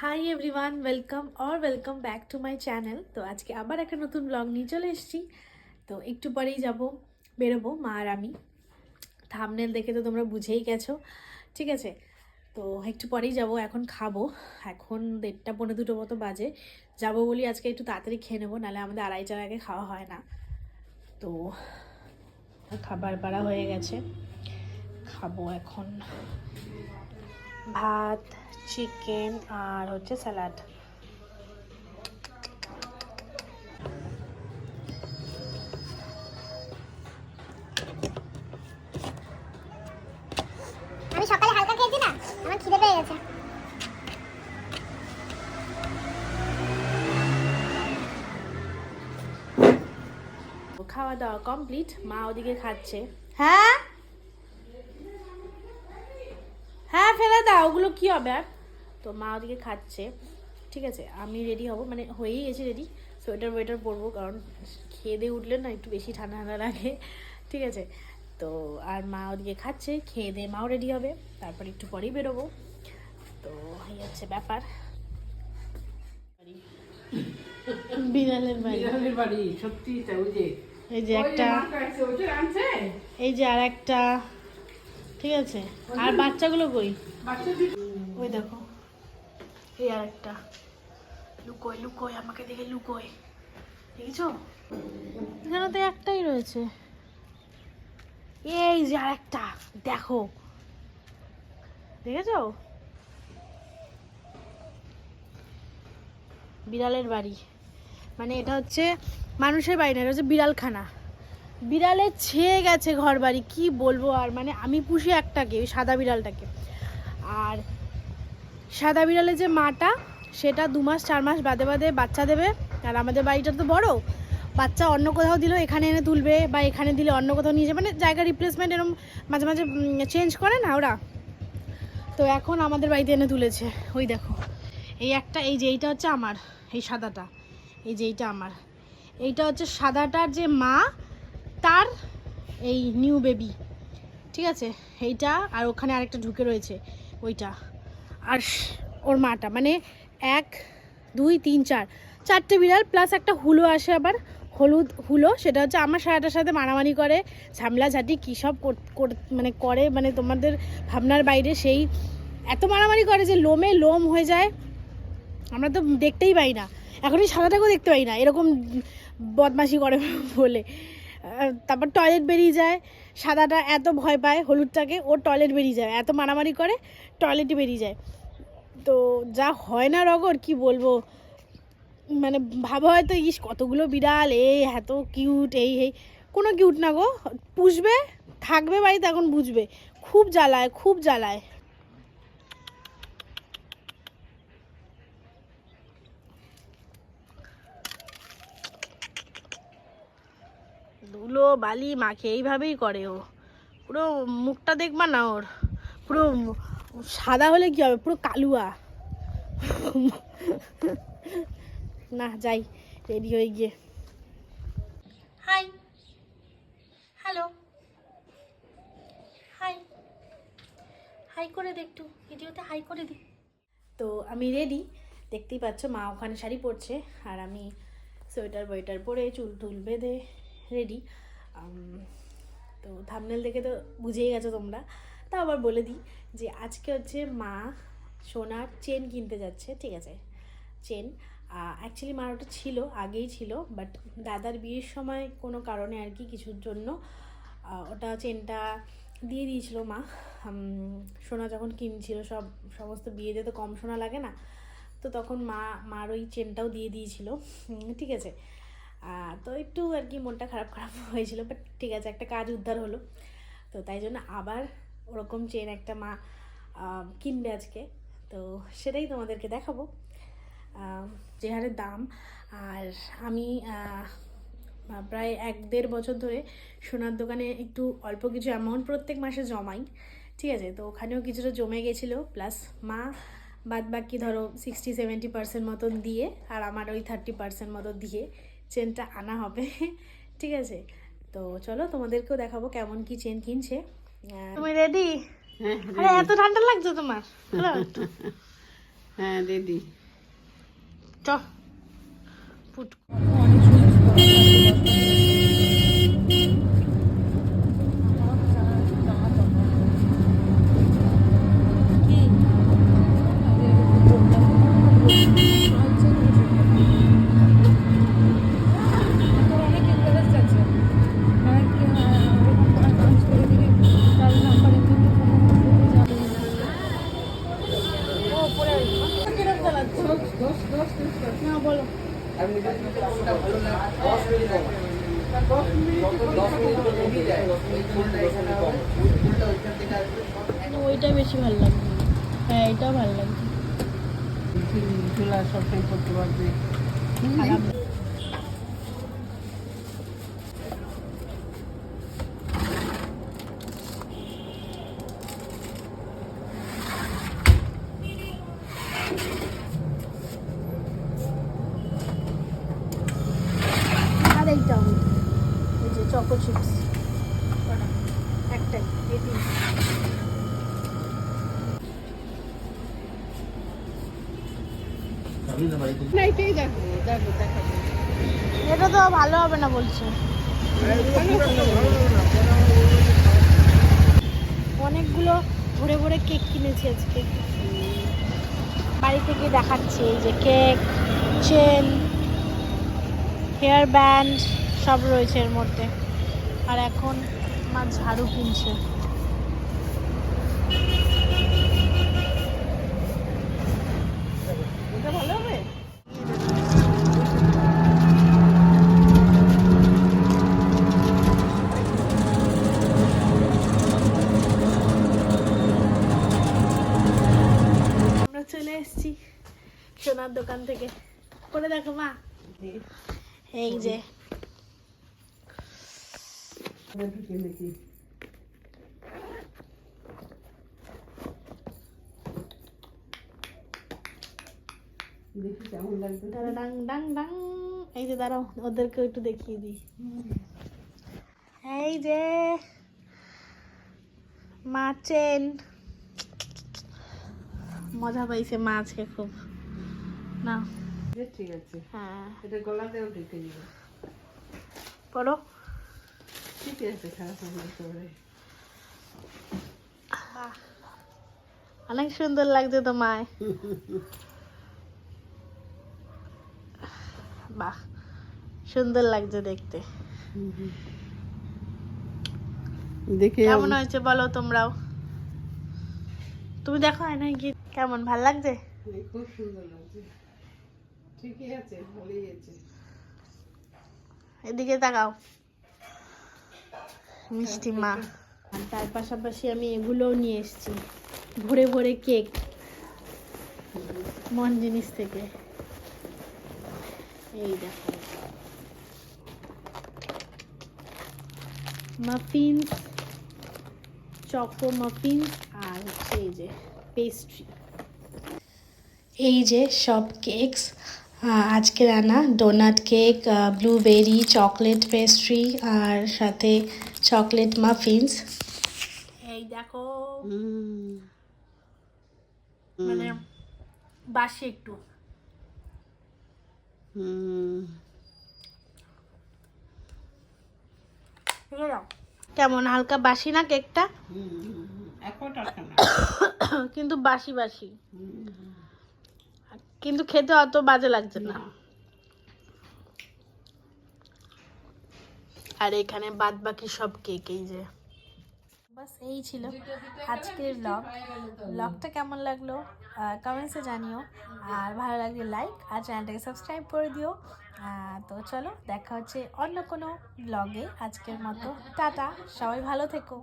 Hi everyone, welcome back to my channel. তো আজকে আবার একটা নতুন ব্লগ নিয়ে চলে এসেছি। তো একটু পরেই বেরোবো মা আর আমি। থাম্বনেল দেখে তো তোমরা বুঝেই গেছো, ঠিক আছে। তো একটু পরেই যাব, এখন খাবো। এখন 1:30 পৌনে 2 মতো বাজে। যাবো বলি আজকে একটু তাড়াতাড়ি খেয়ে নেবো, নাহলে আমাদের 2:30টার আগে খাওয়া হয় না। তো খাবার বাড়া হয়ে গেছে, খাবো এখন ভাত, চিকেন আর হচ্ছে স্যালাড। আমি সকালে হালকা খেয়েছি না, আমার খিদে পেয়ে গেছে। খাওয়া দাওয়া কমপ্লিট, মা ওদিকে খাচ্ছে। হ্যাঁ হ্যাঁ, ফেলে দাও, ওগুলো কি হবে আর। তো মা ওদিকে খাচ্ছে, ঠিক আছে। আমি রেডি হব, মানে হয়েই গেছি রেডি। সোয়েটার পরবো, কারণ খেয়ে দিয়ে উঠলে না একটু বেশি ঠান্ডা ঠান্ডা লাগে, ঠিক আছে। তো আর মা ওদিকে খাচ্ছে, খেয়ে দিয়ে মাও রেডি হবে, তারপর একটু পরেই বেরোবো। তো এই হচ্ছে ব্যাপার। বিড়ালের বাড়ি সত্যি ওই যে এই যে একটা, এই যে আর একটা, ঠিক আছে। আর বাচ্চাগুলো কই? ওই দেখো, এই আর একটা লুকোয় আমাকে দেখে লুকোয়, দেখেছো? এখানে তো একটাই রয়েছে। এই যে আর একটা, দেখো, দেখেছো? বিড়ালের বাড়ি, মানে এটা হচ্ছে মানুষের বাড়ি না, এটা হচ্ছে বিড়ালখানা। বিড়ালে ছেয়ে গেছে ঘর বাড়ি, কি বলবো আর। মানে আমি পুষি একটাকে, ওই সাদা বিড়ালটাকে। আর সাদা বিড়ালের যে মাটা, সেটা 2 মাস 4 মাস বাদে বাদে বাচ্চা দেবে। আর আমাদের বাড়িটা তো বড়, বাচ্চা অন্য কোথাও দিল এখানে এনে তুলবে, বা এখানে দিলে অন্য কোথাও নিয়ে যাবে, মানে জায়গা রিপ্লেসমেন্ট এরকম মাঝে মাঝে চেঞ্জ করে না ওরা। তো এখন আমাদের বাড়িতে এনে তুলেছে। ওই দেখো, এই একটা, এই যে এইটা হচ্ছে আমার, এই সাদাটা, এই যে এইটা আমার, এইটা হচ্ছে সাদাটার যে মা, তার এই নিউ বেবি, ঠিক আছে। এইটা আর ওখানে আরেকটা ঢুকে রয়েছে, ওইটা আর ওর মাটা, মানে 1 2 3 4 4টে বিড়াল, প্লাস একটা হুলো আসে আবার, হলুদ হুলো। সেটা হচ্ছে আমার সারাটার সাথে মারামারি করে, ঝামলাঝাটি কী সব মানে করে, মানে তোমাদের ভাবনার বাইরে। সেই এত মারামারি করে যে লোমে লোম হয়ে যায়, আমরা তো দেখতেই পাই না। এখন এই সাদাটাকেও দেখতে পাই না, এরকম বদমাশি করে বলে। তারপর টয়লেট বেরিয়ে যায়, সাদাটা এত ভয় পায় হলুদটাকে, ওর টয়লেট বেরিয়ে যায়, এত মারামারি করে টয়লেটে বেরিয়ে যায়। তো যা হয় না রগর, কি বলবো। মানে ভাবা হয়তো ইস কতগুলো বিড়াল, এই এত কিউট, এই কোনো কিউট না গো। পুষবে, থাকবে বাড়িতে, এখন বুঝবে। খুব জ্বালায়। ধুলো বালি মাখে, এইভাবেই করে ও। পুরো মুখটা দেখবা না ওর, পুরো সাদা হলে কি হবে, পুরো কালুয়া। না যাই, রেডি হয়ে গিয়ে। হাই, হ্যালো, হাই, হাই করে দে একটু, ভিডিওতে হাই করে দি। তো আমি রেডি, দেখতেই পাচ্ছ। মা ওখানে শাড়ি পরছে, আর আমি সোয়েটার পরে চুল টুল বেঁধে রেডি। তো থাম্বনেল দেখে তো বুঝেই গেছো তোমরা, তাও আবার বলে দিই যে আজকে হচ্ছে মা সোনার চেন কিনতে যাচ্ছে, ঠিক আছে। চেন অ্যাকচুয়ালি মার ওটা ছিল, আগেই ছিল, বাট দাদার বিয়ের সময় কোনো কারণে আর কি, কিছুর জন্য ওটা চেনটা দিয়ে দিয়েছিল মা। সোনা যখন কিনছিল, সমস্ত বিয়েতে তো কম সোনা লাগে না, তো তখন মার ওই চেনটাও দিয়ে দিয়েছিল, ঠিক আছে। তো একটু আর কি মনটা খারাপ হয়েছিল, বাট ঠিক আছে, একটা কাজ উদ্ধার হলো। তো তাই জন্য আবার ওরকম চেন একটা মা কিনবে আজকে, তো সেটাই তোমাদেরকে দেখাবো যে হারে দাম। আর আমি প্রায় 1-1.5 বছর ধরে সোনার দোকানে একটু অল্প কিছু অ্যামাউন্ট প্রত্যেক মাসে জমাই, ঠিক আছে। তো ওখানেও কিছুটা জমে গেছিলো, প্লাস মা বাদ বাকি ধরো 60-70% মতন দিয়ে, আর আমার ওই 30% মতো দিয়ে চেনটা আনা হবে, ঠিক আছে। তো চলো তোমাদেরকেও দেখাবো কেমন কি চেন কিনছে। তুমি রেডি? হ্যাঁ আরে এত ঠান্ডা লাগছে তোমার? হ্যালো একটু হ্যাঁ রেডি। চ ফুট না বলো। ওইটা বেশি ভালো লাগবে। হ্যাঁ এটাও ভালো লাগবে। চুলা সবসময় করতে পারবে। খারাপ আর এইটাও এই যে চকো চিপস একটাই এই তিনটে। নাইতেই দেখো দেখো দেখাবো। এটা তো ভালো হবে না বলছে। অনেকগুলো ভরে ভরে কেক কিনেছি আজকে বাড়ি থেকে। দেখাচ্ছি এই যে কেক, চেন, হেয়ার ব্যান্ড সব রয়েছে এর মধ্যে। আর এখন মা ঝাড়ু কিনছে। এটা ভালো হবে। আমরা চলে এসেছি সোনার দোকান থেকে। করে দেখো মা, এই যে দেখি দেখি কেমন লাগবে। দাঁড়া ডাং ডাং ডাং। এই যে দাঁড়াও ওদেরকে একটু দেখিয়ে দিই। এই যে মাছেন মজা পাইছে মা আজকে খুব। না ঠিক আছে, হ্যাঁ এটা গলাতেও ঢেকে দিবে। পড়ো। ঠিক আছে, খারাপ হবে করে। বাহ, অনেক সুন্দর লাগছে তোমায়। বাহ সুন্দর লাগছে দেখতে। দেখে কেমন হয়েছে বলো তোমরাও। তুমি দেখো আয়নায় গিয়ে কেমন ভাল লাগছে? খুব সুন্দর লাগছে। ঠিকই আছে, ভালোই আছে। এদিকে তাকাও মিষ্টি মা। আর তার পাশাপাশি আমি এগুলোও নিয়ে এসেছি, ভরে ভরে কেক মন জিনিস থেকে। এই দেখো মাফিনস, চকো মাফিনস, আর হচ্ছে এই যে পেস্ট্রি। এই যে সব কেকস আজকের আনা, donut cake, blueberry, chocolate pastry আর সাথে চকলেট মাফিনস। এই দেখো মানে বাসি একটু। কেমন হালকা বাসি না কেকটা? কিন্তু বাসি বাসি, কিন্তু খেতে অত বাজে লাগছে না। আর এখানে বাদ বাকি সব কেক। এই যে বাস এই ছিল আজকের ব্লগটা। কেমন লাগলো কমেন্টসে জানিও, আর ভালো লাগলে লাইক আর চ্যানেলটাকে সাবস্ক্রাইব করে দিও। তো চলো দেখা হচ্ছে অন্য কোনো ব্লগে। আজকের মতো টাটা, সবাই ভালো থেকো।